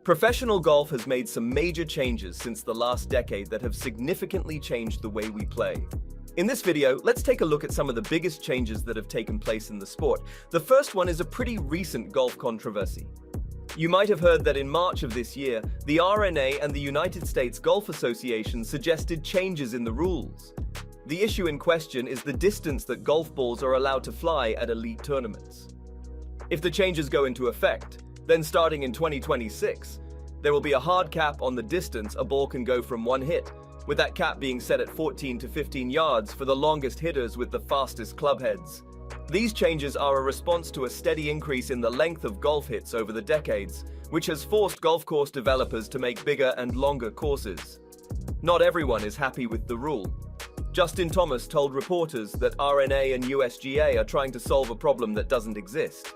Professional golf has made some major changes since the last decade that have significantly changed the way we play. In this video, let's take a look at some of the biggest changes that have taken place in the sport. The first one is a pretty recent golf controversy. You might have heard that in March of this year, the R&A and the United States Golf Association suggested changes in the rules. The issue in question is the distance that golf balls are allowed to fly at elite tournaments. If the changes go into effect, then starting in 2026, there will be a hard cap on the distance a ball can go from one hit, with that cap being set at 14 to 15 yards for the longest hitters with the fastest club heads. These changes are a response to a steady increase in the length of golf hits over the decades, which has forced golf course developers to make bigger and longer courses. Not everyone is happy with the rule. Justin Thomas told reporters that R&A and USGA are trying to solve a problem that doesn't exist.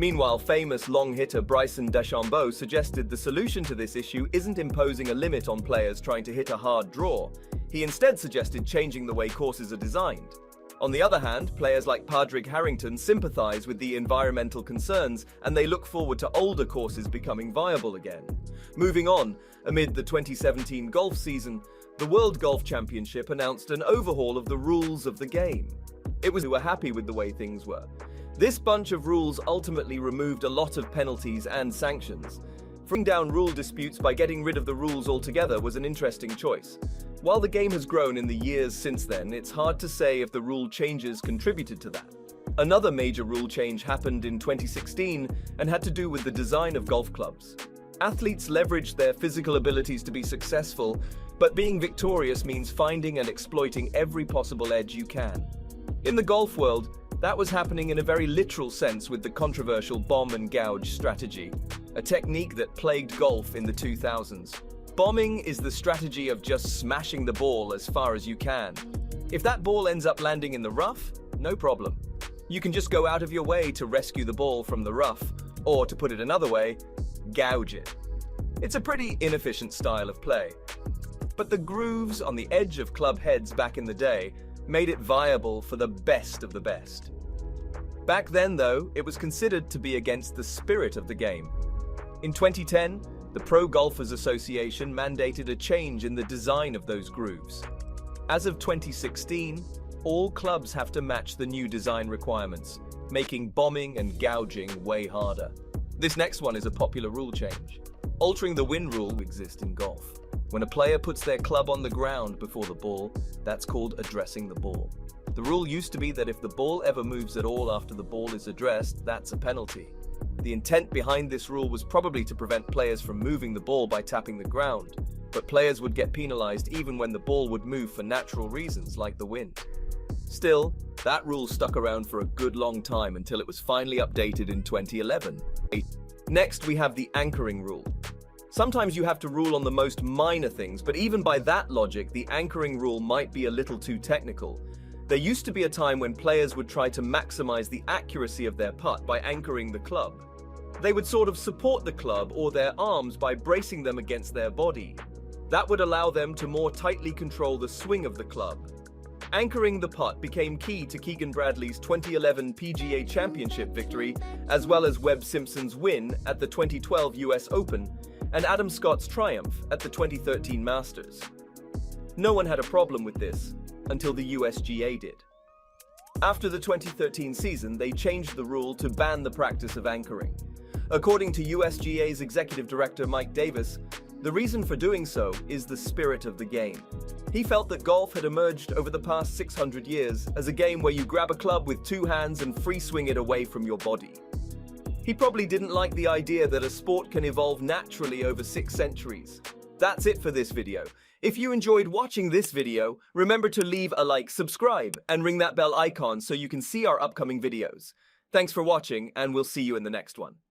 Meanwhile, famous long hitter Bryson DeChambeau suggested the solution to this issue isn't imposing a limit on players trying to hit a hard draw. He instead suggested changing the way courses are designed. On the other hand, players like Padraig Harrington sympathize with the environmental concerns, and they look forward to older courses becoming viable again. Moving on, amid the 2017 golf season, the World Golf Championship announced an overhaul of the rules of the game. It was who were happy with the way things were. This bunch of rules ultimately removed a lot of penalties and sanctions. Bringing down rule disputes by getting rid of the rules altogether was an interesting choice. While the game has grown in the years since then, it's hard to say if the rule changes contributed to that. Another major rule change happened in 2016 and had to do with the design of golf clubs. Athletes leveraged their physical abilities to be successful, but being victorious means finding and exploiting every possible edge you can. In the golf world, that was happening in a very literal sense with the controversial bomb and gouge strategy, a technique that plagued golf in the 2000s. Bombing is the strategy of just smashing the ball as far as you can. If that ball ends up landing in the rough, no problem. You can just go out of your way to rescue the ball from the rough, or to put it another way, gouge it. It's a pretty inefficient style of play. But the grooves on the edge of club heads back in the day made it viable for the best of the best. Back then, though, it was considered to be against the spirit of the game. In 2010, the Pro Golfers Association mandated a change in the design of those grooves. As of 2016, all clubs have to match the new design requirements, making bombing and gouging way harder. This next one is a popular rule change. Altering the win rule exists in golf. When a player puts their club on the ground before the ball, that's called addressing the ball. The rule used to be that if the ball ever moves at all after the ball is addressed, that's a penalty. The intent behind this rule was probably to prevent players from moving the ball by tapping the ground, but players would get penalized even when the ball would move for natural reasons like the wind. Still, that rule stuck around for a good long time until it was finally updated in 2011. Next, we have the anchoring rule. Sometimes you have to rule on the most minor things, but even by that logic, the anchoring rule might be a little too technical. There used to be a time when players would try to maximize the accuracy of their putt by anchoring the club. They would sort of support the club or their arms by bracing them against their body. That would allow them to more tightly control the swing of the club. Anchoring the putt became key to Keegan Bradley's 2011 PGA Championship victory, as well as Webb Simpson's win at the 2012 US Open, and Adam Scott's triumph at the 2013 Masters. No one had a problem with this until the USGA did. After the 2013 season, they changed the rule to ban the practice of anchoring. According to USGA's executive director Mike Davis, the reason for doing so is the spirit of the game. He felt that golf had emerged over the past 600 years as a game where you grab a club with two hands and free swing it away from your body. He probably didn't like the idea that a sport can evolve naturally over 6 centuries. That's it for this video. If you enjoyed watching this video, remember to leave a like, subscribe, and ring that bell icon so you can see our upcoming videos. Thanks for watching, and we'll see you in the next one.